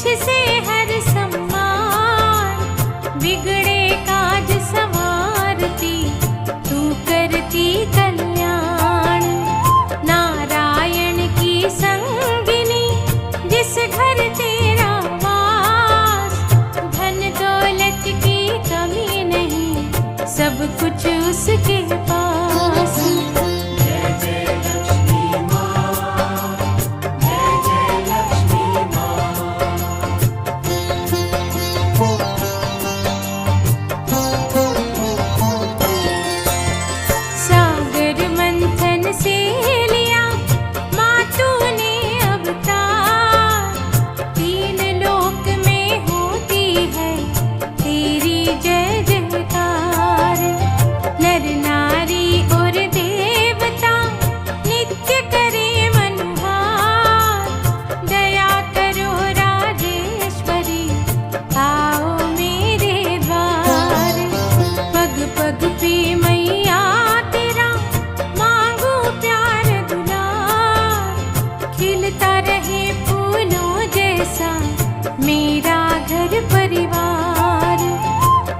तुझसे हर सम्मान, बिगड़े काज संवारती, तू करती कल्याण। नारायण की संगिनी जिस घर तेरा वास, धन दौलत की कमी नहीं, सब कुछ उसके पास। जय जय लक्ष्मी माँ, जय जय लक्ष्मी माँ। सागर मंथन से लिया माँ तूने अवतार, तीन लोक में होती है तेरी जय जयकार। नर नारी और देवता नित्य करे मनुहार, दया करो राजेश्वरी, आओ मेरे द्वार। पग पग पे मैया तेरा मांगू प्यार दुलार, खिलता रहे फूलों जैसा मेरा घर परिवार।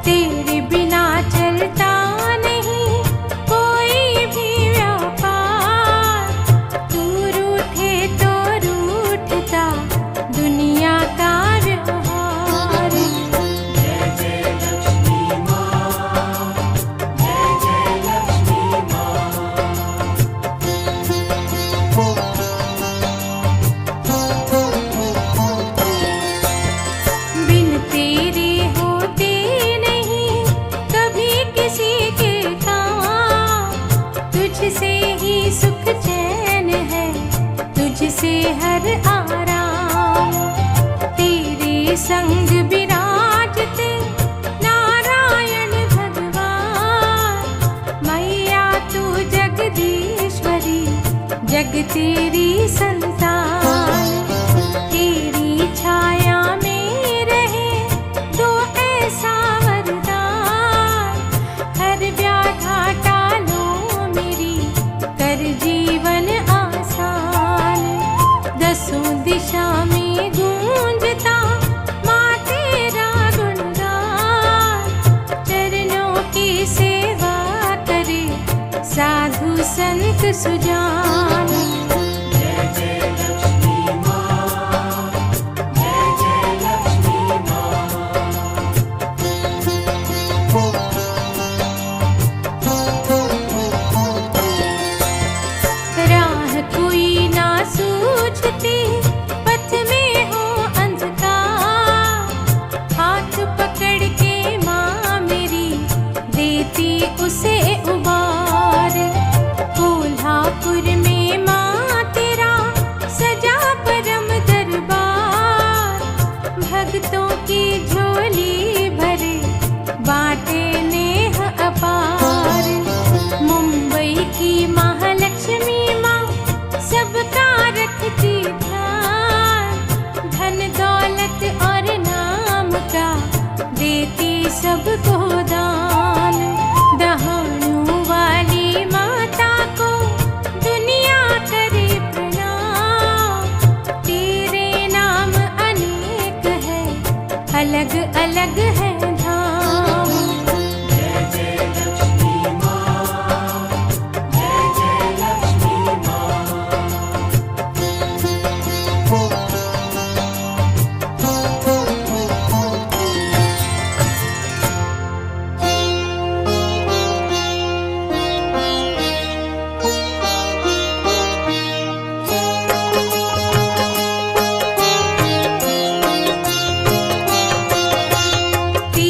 तेरे बिना चलता नहीं कोई भी व्यापार, तू रूठे तो रूठता दुनिया का व्यवहार। जय जय लक्ष्मी माँ, जय जय लक्ष्मी माँ। बिन तेरे होते नहीं कभी किसी के काम, तुझसे ही सुख चैन है, तुझसे हर आराम। तेरे संग विराजते नारायण भगवान, मैया तू जगदीश्वरी, जग तेरी संतान। तेरी छाया में रहे दो ऐसा वरदान, हर व्याधा टालो मेरी, कर जीवन आसान। दसों दिशा में गूंजता माँ तेरा गुणगान, चरणों की सेवा करे साधु संत सुजान। जय जय लक्ष्मी माँ, जय जय लक्ष्मी माँ। राह कोई ना सूझती, पथ में हो अंधकार, हाथ पकड़ के माँ मेरी देती उसे उबार। कोल्हापुर में माँ तेरा सजा परम दरबार, भक्तों की झोली भरे बाटे नेह अपार। मुंबई की महालक्ष्मी माँ सबका रखती ध्यान, धन दौलत और नाम का देती सबको दान। दहाड़ों वाली माता को दुनिया करे प्रणाम, तेरे नाम अनेक है, अलग अलग है धाम। जय जय लक्ष्मी माँ, जय जय लक्ष्मी माँ। तीन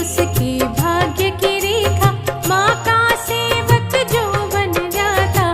उसके भाग्य की रेखा, माँ का सेवक जो बन जाता,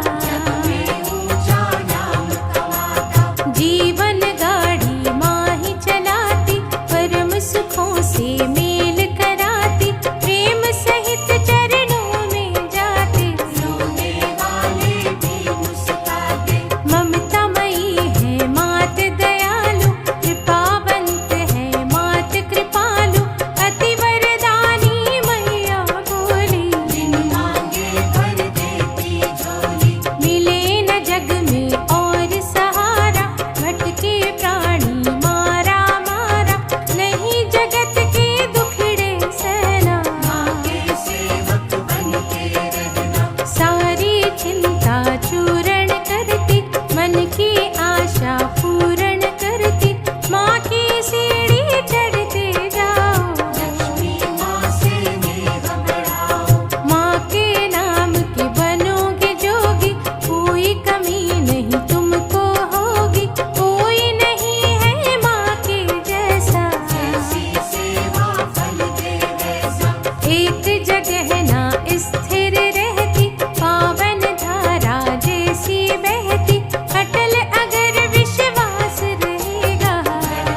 ऊंचा नाम कमाता। जीवन गाड़ी माँ ही चलाती, परम सुखों से मेल कराती, प्रेम सहित चरणों में जाते, रोने वाले भी मुस्कुराते। ममतामयी है मात दयालु, कृपावंत है मात कृपालु, अति वरदानी मैया बोली, बिन मांगे भर देती झोली। मिले न जग में और सहारा, भटके प्राणी मारा मारा, नहीं जगत के दुखड़े सहना, माँ के सेवक बन के रहना। सारी चिंता चूरण करती, मन की आशा पूर्ण करती, माँ की सीढ़ी चढ़ते जाओ, लक्ष्मी माँ से नेह बढ़ाओ। माँ के नाम के बनोगे जोगी, कोई कमी नहीं तुमको होगी, कोई नहीं है माँ के जैसा, ऐसी सेवा फल दे वैसा। एक जगह ना स्थिर रहती, पावन धारा जैसी बहती, अटल अगर विश्वास रहेगा,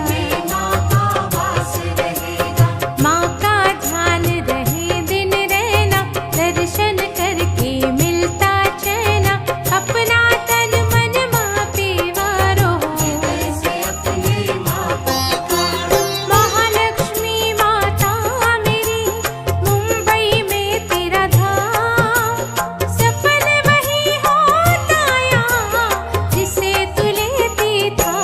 में माँ का वास रहेगा। माँ का ध्यान रहे दिन रहना, दर्शन करके मिलता चैना, अपना तन मन माँ पे वारो, ऐसे अपनी माँ पुकारो। महालक्ष्मी माता मेरी, मुंबई में तेरा धाम, सफल वही होता यहाँ जिसे तू लेती था,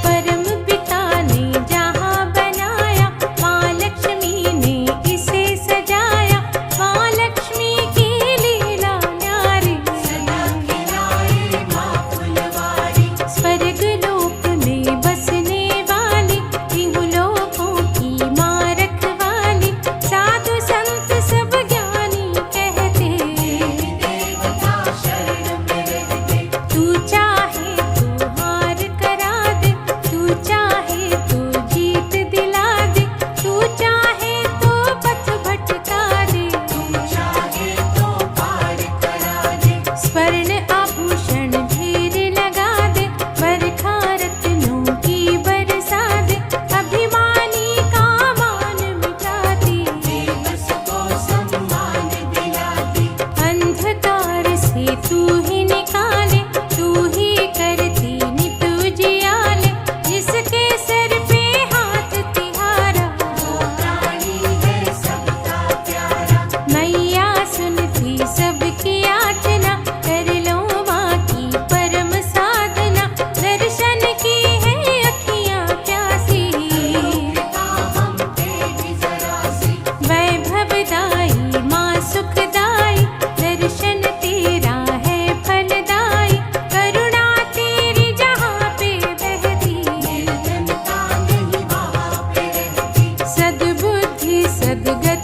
परम पिता ने जहाँ बनाया, माँ लक्ष्मी ने इसे सजाया, माँ लक्ष्मी की लीला न्यारी, सदा खिलाए माँ फुलवारी। स्वर्ग लोक में बसने वाली, तीनों लोकों की माँ रखवाली, साधु संत सब ज्ञानी कहते, देवता शरण में रहते। तू चाहे तू हार करा दे, तू चाहे तू जीत दिला दे, तू चाहे तो पथ भटका दे, चाहे तो पार करा दे। स्वर्ण आभूषण ढेर लगा दे, बरखा रत्नों की बरसा दे, अभिमानी का मान मिटाती, बेबस को सम्मान दिलाती। अंधकार से तू ही निकाले, तू ही करती नित उजियाले, जिसके सर पे हाथ तिहारा, वो प्राणी है सबका प्यारा। मैया सुनती सबकी याचना, कर लो माँ की परम साधना, दर्शन की है अखियाँ प्यासी, कृपा हम पे भी जरा सी। वैभवदाई माँ सुखदाई, दर्शन तेरा है फलदाई, करुणा तेरी जहाँ पे बहती, निर्धनता नहीं वहाँ पे रहती। सद्बुद्धि सद्गति